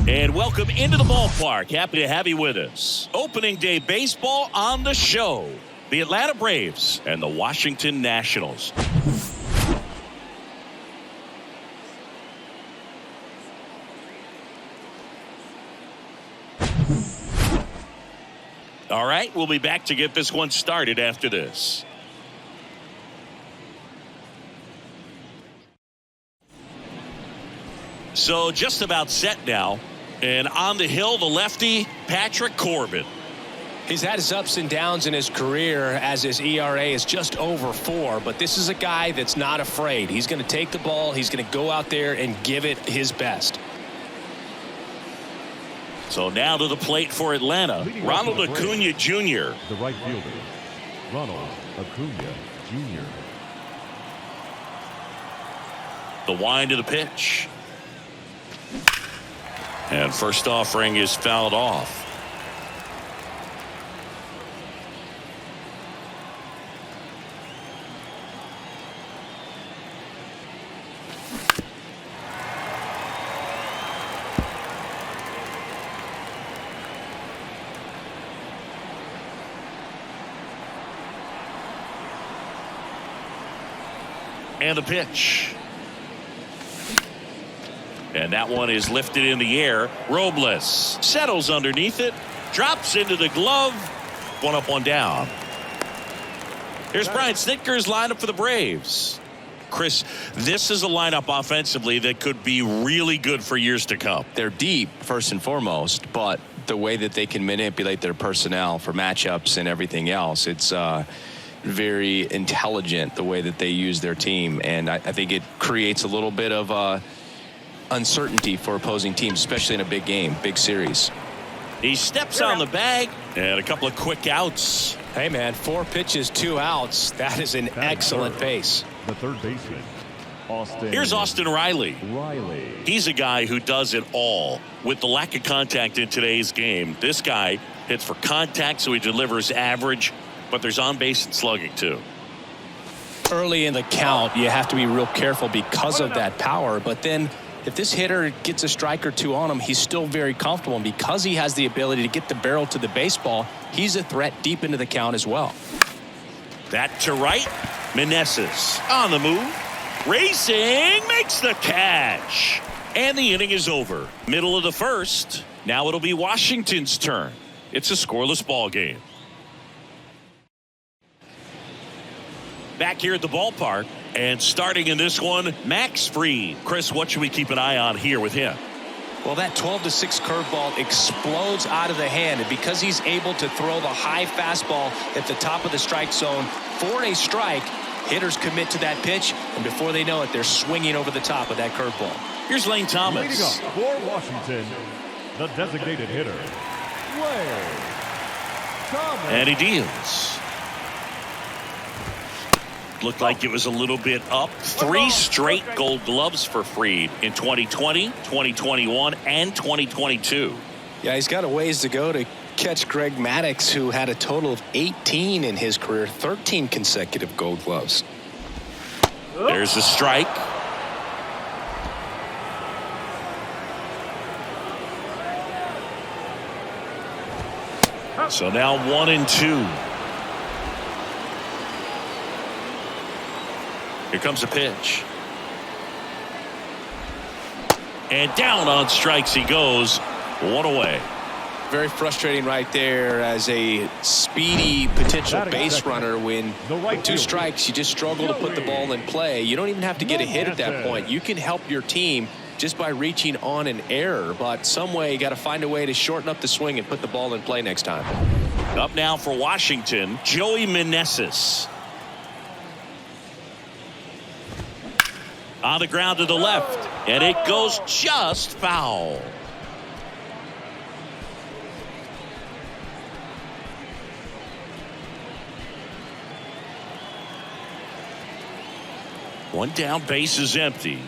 And welcome into the ballpark. Happy to have you with us. Opening day baseball on the show. The Atlanta Braves and the Washington Nationals. All right, we'll be back to get this one started after this. So just about set now. And on the hill, the lefty, Patrick Corbin. He's had his ups and downs in his career as his ERA is just over 4. But this is a guy that's not afraid. He's going to take the ball. He's going to go out there and give it his best. So now to the plate for Atlanta, Ronald Acuna Jr. The right fielder, Ronald Acuna Jr. The wind of the pitch. And first offering is fouled off. And the pitch. And that one is lifted in the air. Robles settles underneath it, drops into the glove. One up, one down. Here's Brian Snitker's lineup for the Braves. Chris, this is a lineup offensively that could be really good for years to come. They're deep, first and foremost, but the way that they can manipulate their personnel for matchups and everything else, it's very intelligent the way that they use their team. And I think it creates a little bit of uncertainty for opposing teams, especially in a big game, big series. He steps on the bag and a couple of quick outs. Hey man, 4 pitches, 2 outs. That is an excellent pace. The third baseman, Austin. Here's Austin Riley. Riley. He's a guy who does it all. With the lack of contact in today's game, this guy hits for contact, so he delivers average, but there's on base and slugging too. Early in the count, you have to be real careful because of that power, but then if this hitter gets a strike or 2 on him, he's still very comfortable. And because he has the ability to get the barrel to the baseball, he's a threat deep into the count as well. That to right. Meneses on the move. Racing, makes the catch. And the inning is over. Middle of the first. Now it'll be Washington's turn. It's a scoreless ball game. Back here at the ballpark. And starting in this one, Max Fried. Chris, what should we keep an eye on here with him? Well, that 12-6 curveball explodes out of the hand. And because he's able to throw the high fastball at the top of the strike zone for a strike, hitters commit to that pitch. And before they know it, they're swinging over the top of that curveball. Here's Lane Thomas. Leading up for Washington, the designated hitter, Lane Thomas. And he deals. Looked like it was a little bit up. 3 straight gold gloves for Fried in 2020, 2021, and 2022. Yeah, he's got a ways to go to catch Greg Maddux, who had a total of 18 in his career, 13 consecutive gold gloves. There's a strike. So now 1-2. Here comes a pitch. And down on strikes he goes. 1 away. Very frustrating right there as a speedy potential base runner when with 2 strikes you just struggle to put the ball in play. You don't even have to get a hit at that point. You can help your team just by reaching on an error, but some way you got to find a way to shorten up the swing and put the ball in play next time. Up now for Washington, Joey Meneses. On the ground to the left, and it goes just foul. One down, base is empty.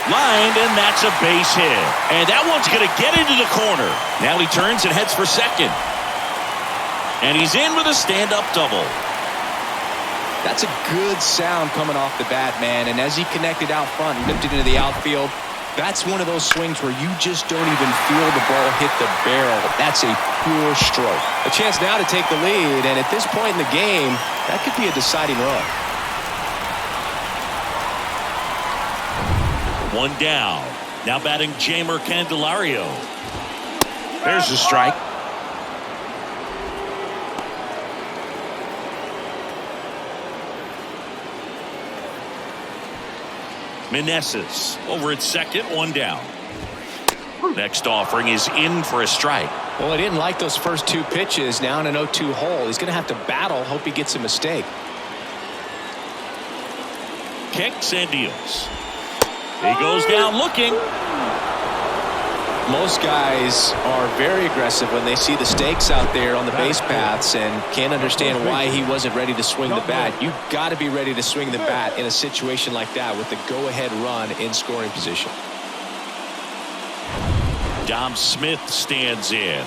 Lined, and that's a base hit. And that one's going to get into the corner. Now he turns and heads for second. And he's in with a stand-up double. That's a good sound coming off the bat, man. And as he connected out front and lifted into the outfield, that's one of those swings where you just don't even feel the ball hit the barrel. That's a pure stroke. A chance now to take the lead, and at this point in the game, that could be a deciding run. One down. Now batting Jamer Candelario. There's a strike. Meneses over at second, one down. Next offering is in for a strike. Well, he didn't like those first two pitches. Now in an 0-2 hole, he's going to have to battle. Hope he gets a mistake. Kicks and deals. He goes down looking. Most guys are very aggressive when they see the stakes out there on the base paths and can't understand why he wasn't ready to swing the bat. You've got to be ready to swing the bat in a situation like that with the go-ahead run in scoring position. Dom Smith stands in.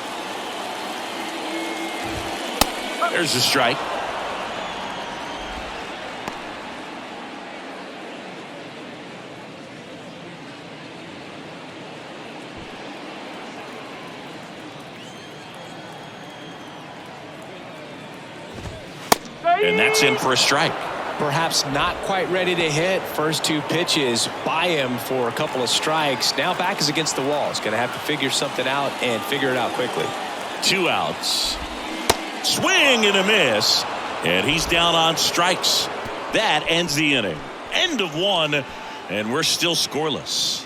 There's a strike. And that's in for a strike. Perhaps not quite ready to hit. First two pitches by him for a couple of strikes. Now back is against the wall. He's going to have to figure something out and figure it out quickly. 2 outs. Swing and a miss. And he's down on strikes. That ends the inning. End of one. And we're still scoreless.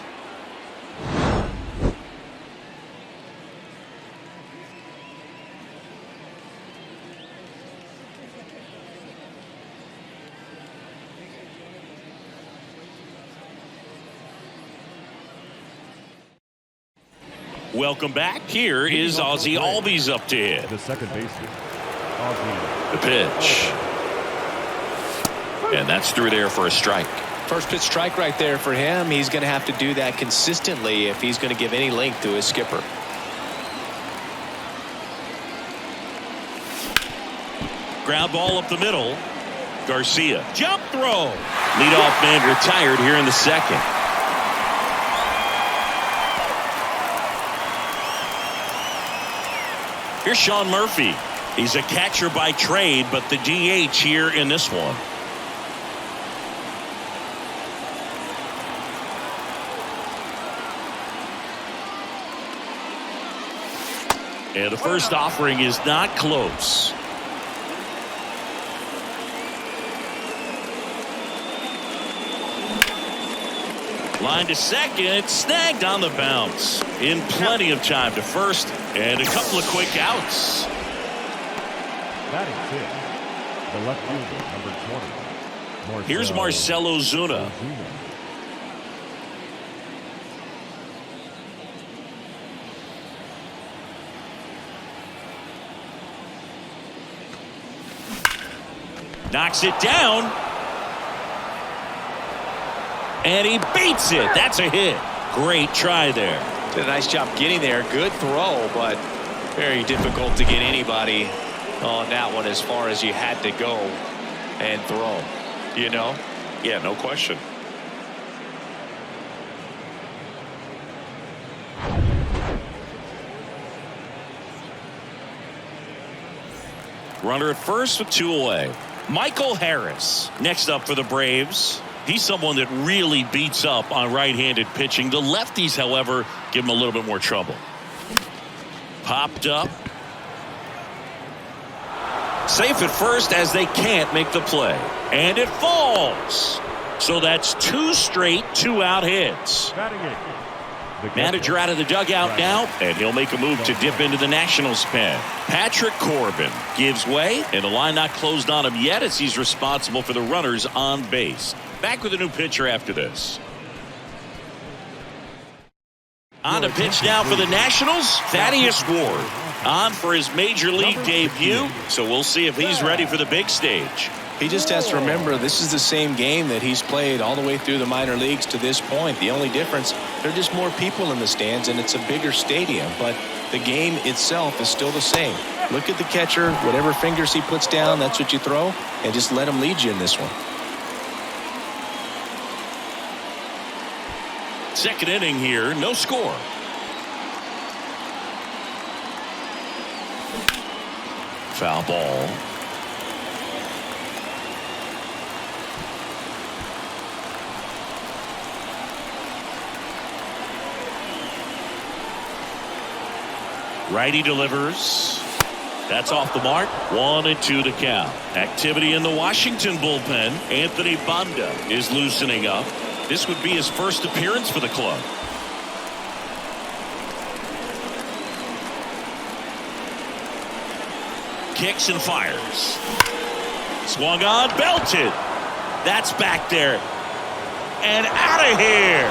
Welcome back. Here is Ozzie Albies up to hit. The second baseman, Ozzie. The pitch. And that's through there for a strike. First pitch strike right there for him. He's going to have to do that consistently if he's going to give any length to his skipper. Ground ball up the middle. Garcia. Jump throw. Leadoff man retired here in the second. Here's Sean Murphy. He's a catcher by trade, but the DH here in this one. And the first offering is not close. Line to second, snagged on the bounce. In plenty of time to first, and a couple of quick outs. Batting fifth, the left fielder, number 20. Here's Marcell Ozuna. Knocks it down. And he beats it. That's a hit. Great try there. Did a nice job getting there. Good throw, but very difficult to get anybody on that one as far as you had to go and throw. You know? Yeah, no question. Runner at first with 2 away. Michael Harris next up for the Braves. He's someone that really beats up on right-handed pitching. The lefties, however, give him a little bit more trouble. Popped up. Safe at first as they can't make the play. And it falls. So that's 2 straight 2-out hits. Manager out of the dugout now, and he'll make a move to dip into the Nationals pen. Patrick Corbin gives way, and the line not closed on him yet as he's responsible for the runners on base. Back with a new pitcher after this. On to pitch now for the Nationals, Thaddeus Ward. On for his major league debut, so we'll see if he's ready for the big stage. He just has to remember this is the same game that he's played all the way through the minor leagues to this point. The only difference, there are just more people in the stands and it's a bigger stadium, but the game itself is still the same. Look at the catcher. Whatever fingers he puts down, that's what you throw. And just let him lead you in this one. Second inning here, no score. Foul ball. Righty delivers. That's off the mark. 1-2 to count. Activity in the Washington bullpen. Anthony Banda is loosening up. This would be his first appearance for the club. Kicks and fires. Swung on, belted. That's back there. And out of here.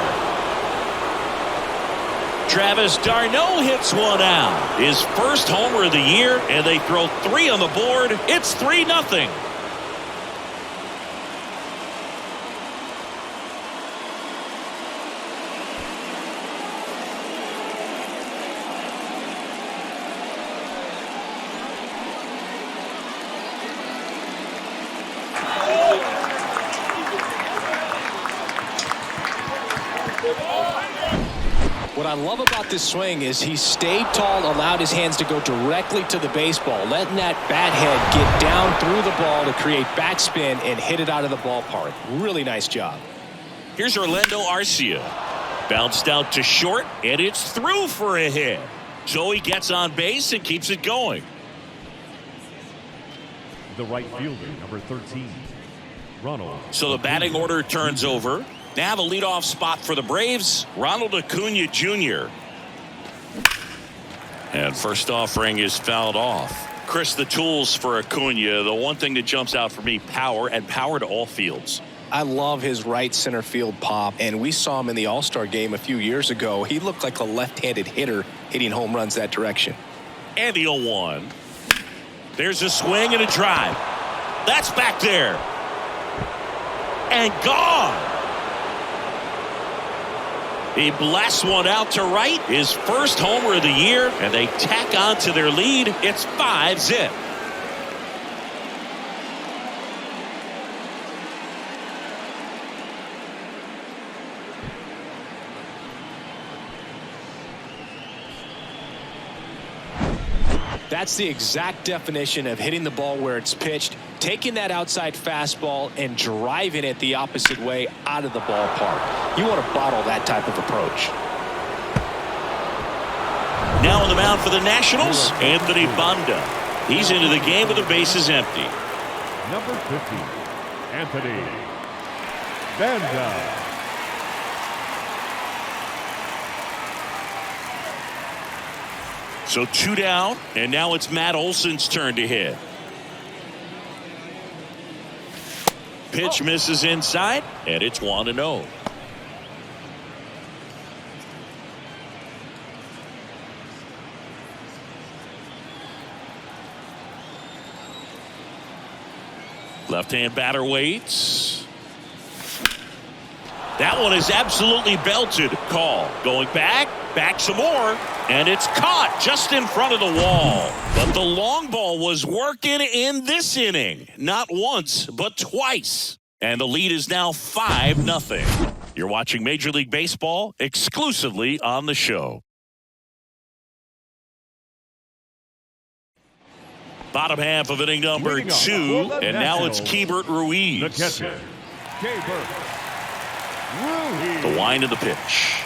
Travis d'Arnaud hits one out. His first homer of the year, and they throw 3 on the board. It's 3-0. What I love about this swing is he stayed tall, allowed his hands to go directly to the baseball, letting that bat head get down through the ball to create backspin and hit it out of the ballpark. Really nice job. Here's Orlando Arcia. Bounced out to short, and it's through for a hit. So he gets on base and keeps it going. The right fielder, number 13, Ronald. So the batting order turns over. Now the leadoff spot for the Braves, Ronald Acuna Jr. And first offering is fouled off. Chris, the tools for Acuna, the one thing that jumps out for me, power, and power to all fields. I love his right center field pop, and we saw him in the All-Star game a few years ago. He looked like a left-handed hitter hitting home runs that direction. And the 0-1. There's a swing and a drive. That's back there. And gone. He blasts one out to right. His first homer of the year, and they tack on to their lead. It's 5-0. That's the exact definition of hitting the ball where it's pitched, taking that outside fastball and driving it the opposite way out of the ballpark. You want to bottle that type of approach. Now on the mound for the Nationals, Anthony Banda. He's into the game with the bases empty. Number 50, Anthony Banda. So 2 down, and now it's Matt Olson's turn to hit. Pitch misses inside, and it's 1-0. Left-hand batter waits. That one is absolutely belted. Call. Going back some more, and it's caught just in front of the wall. But the long ball was working in this inning. Not once, but twice. And the lead is now 5-0. You're watching Major League Baseball exclusively on the show. Bottom half of inning number 2, and now it's Keibert Ruiz. The catcher, Keibert Ruiz. The wind of the pitch.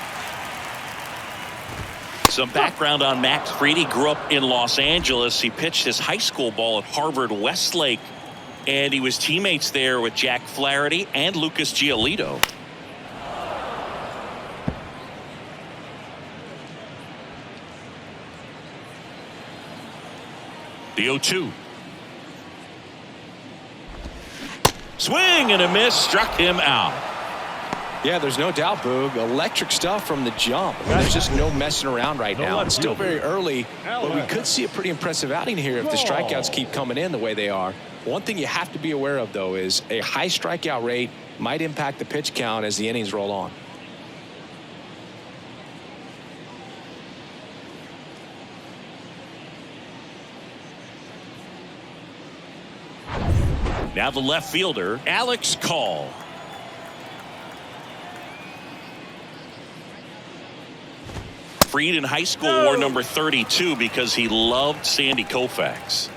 Some background on Max Fried. He grew up in Los Angeles. He pitched his high school ball at Harvard Westlake, and he was teammates there with Jack Flaherty and Lucas Giolito. The 0-2. Swing and a miss, struck him out. Yeah, there's no doubt, Boog. Electric stuff from the jump. There's just no messing around right now. It's still very early, but we could see a pretty impressive outing here if the strikeouts keep coming in the way they are. One thing you have to be aware of, though, is a high strikeout rate might impact the pitch count as the innings roll on. Now the left fielder, Alex Call. Freed in high school wore number 32 because he loved Sandy Koufax.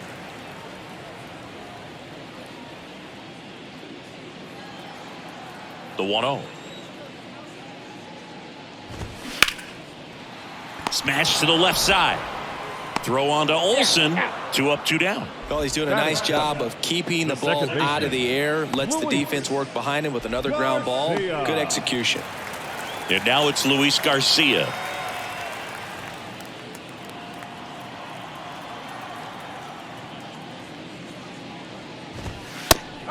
The 1-0. Smash to the left side. Throw on to Olsen. 2 up, 2 down. Well, he's doing a nice job of keeping the ball out of the air. Lets the defense work behind him with another ground ball. Good execution. And now it's Luis Garcia.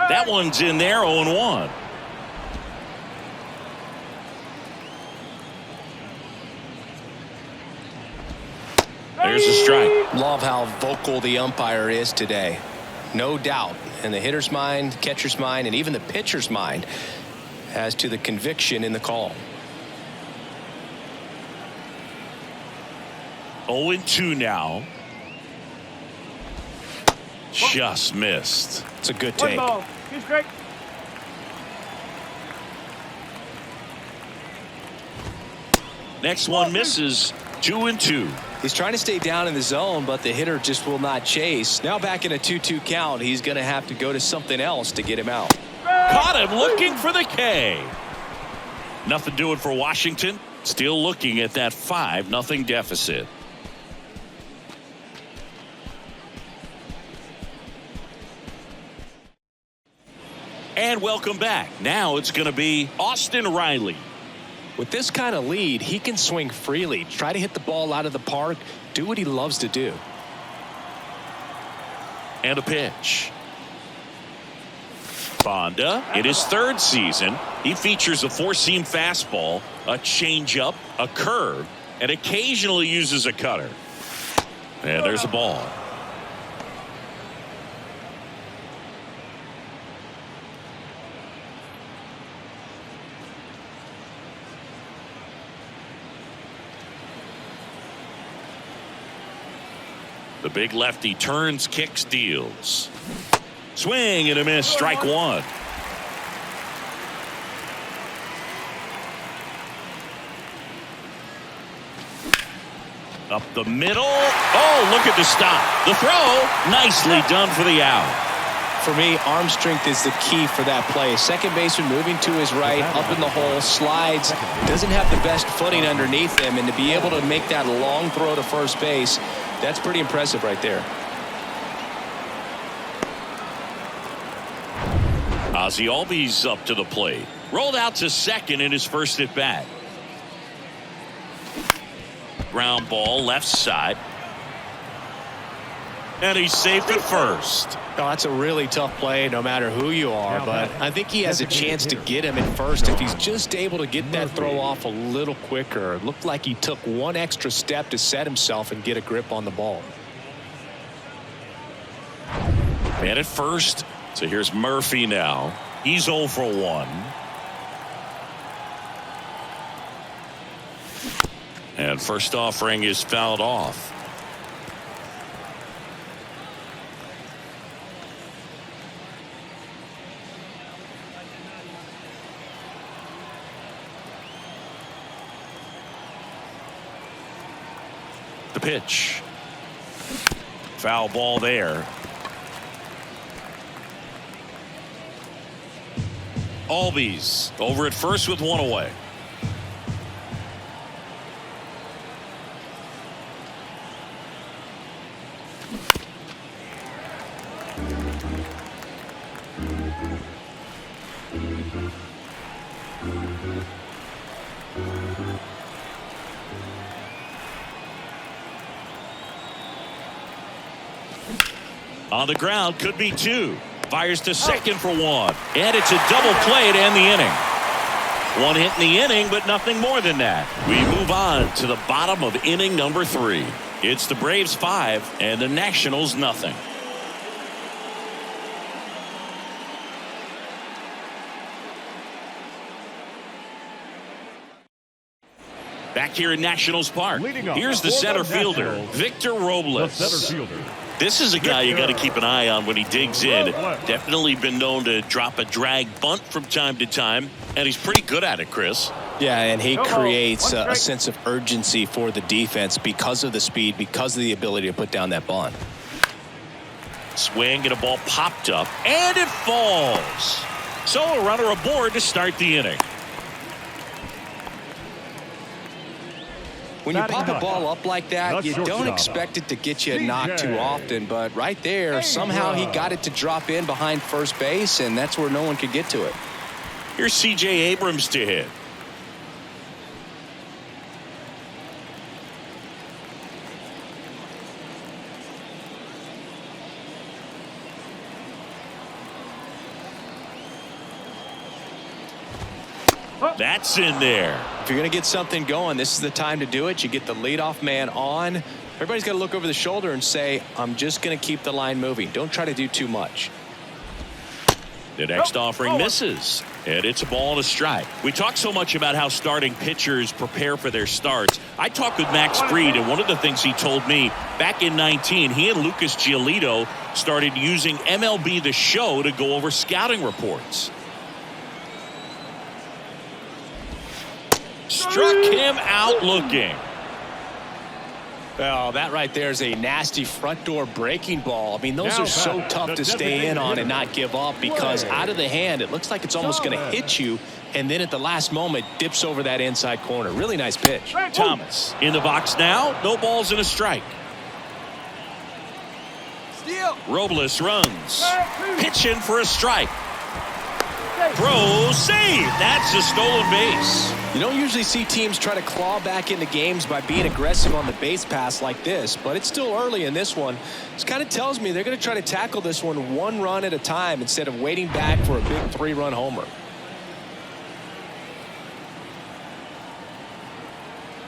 That one's in there, 0-1. There's a strike. Love how vocal the umpire is today. No doubt in the hitter's mind, catcher's mind, and even the pitcher's mind as to the conviction in the call. 0-2 now. Just missed. It's a good take. Next one misses. 2-2. He's trying to stay down in the zone, but the hitter just will not chase. Now back in a 2-2 count, he's going to have to go to something else to get him out. Caught him looking for the K. Nothing doing for Washington. Still looking at that 5-0 deficit. And welcome back. Now it's going to be Austin Riley. With this kind of lead, he can swing freely, try to hit the ball out of the park, do what he loves to do. And a pitch. Bonda, in his 3rd season, he features a 4-seam fastball, a changeup, a curve, and occasionally uses a cutter. And there's a ball. The big lefty turns, kicks, deals. Swing and a miss, strike 1. Up the middle. Oh, look at the stop. The throw, nicely done for the out. For me, arm strength is the key for that play. Second baseman moving to his right, up in the hole, slides, doesn't have the best footing underneath him, and to be able to make that long throw to first base, that's pretty impressive right there. Ozzie Albies up to the plate. Rolled out to second in his first at bat. Ground ball left side. And he's safe at first. Oh, that's a really tough play no matter who you are, but I think he has a chance to get him at first if he's just able to get that throw off a little quicker. It looked like he took one extra step to set himself and get a grip on the ball. Man at first. So here's Murphy now. He's 0 for 1. And first offering is fouled off. The pitch. Foul ball there. Albies over at first with one away. On the ground, could be 2. Fires to second for 1. And it's a double play to end the inning. 1 hit in the inning, but nothing more than that. We move on to the bottom of inning number 3. It's the Braves 5 and the Nationals nothing. Back here in Nationals Park, here's the center fielder, Victor Robles. This is a guy you got to keep an eye on when he digs in. Definitely been known to drop a drag bunt from time to time, and he's pretty good at it, Chris. Yeah, and he creates a sense of urgency for the defense because of the speed, because of the ability to put down that bunt. Swing and a ball popped up, and it falls. So a runner aboard to start the inning. When you pop a ball up like that, you don't expect it to get you a knock too often. But right there, somehow he got it to drop in behind first base, and that's where no one could get to it. Here's C.J. Abrams to hit. That's in there. If you're going to get something going, this is the time to do it. You get the leadoff man on. Everybody's got to look over the shoulder and say, I'm just going to keep the line moving. Don't try to do too much. The next offering misses, and it's a ball and a strike. We talk so much about how starting pitchers prepare for their starts. I talked with Max Fried, and one of the things he told me back in 19, he and Lucas Giolito started using MLB The Show to go over scouting reports. Struck him out looking. Well, that right there is a nasty front door breaking ball. I mean, those are so tough to stay in on and not give up because out of the hand, it looks like it's almost going to hit you. And then at the last moment, dips over that inside corner. Really nice pitch. Thomas in the box now. No balls and a strike. Robles runs. Pitching for a strike. Throw, save. That's a stolen base. You don't usually see teams try to claw back into games by being aggressive on the base pass like this, but it's still early in this one. This kind of tells me they're going to try to tackle this one run at a time instead of waiting back for a big 3-run homer.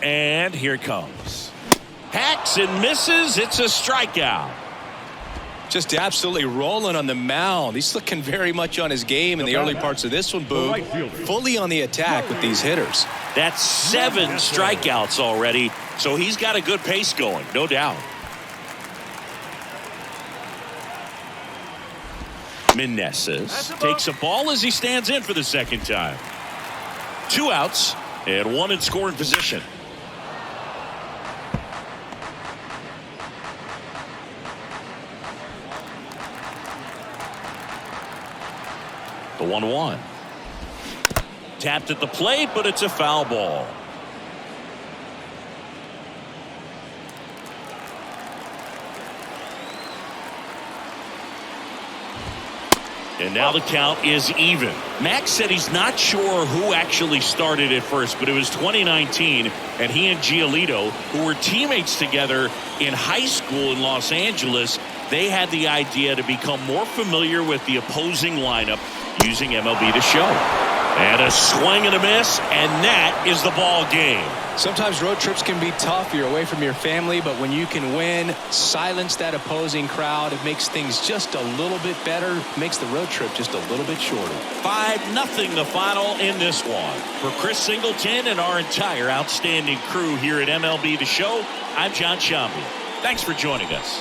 And here it comes. Hacks and misses. It's a strikeout. Just absolutely rolling on the mound. He's looking very much on his game in the early parts of this one, Boog. Fully on the attack with these hitters. That's 7 strikeouts already, so he's got a good pace going, no doubt. Meneses takes a ball as he stands in for the second time. 2 outs and 1 in scoring position. The 1-1. Tapped at the plate, but it's a foul ball. And now the count is even. Max said he's not sure who actually started at first, but it was 2019, and he and Giolito, who were teammates together in high school in Los Angeles, they had the idea to become more familiar with the opposing lineup using MLB The Show. And a swing and a miss, and that is the ball game. Sometimes road trips can be tough. You're away from your family, but when you can win, silence that opposing crowd, it makes things just a little bit better, makes the road trip just a little bit shorter. 5-0 the final in this one. For Chris Singleton and our entire outstanding crew here at MLB The Show, I'm John Shambi. Thanks for joining us.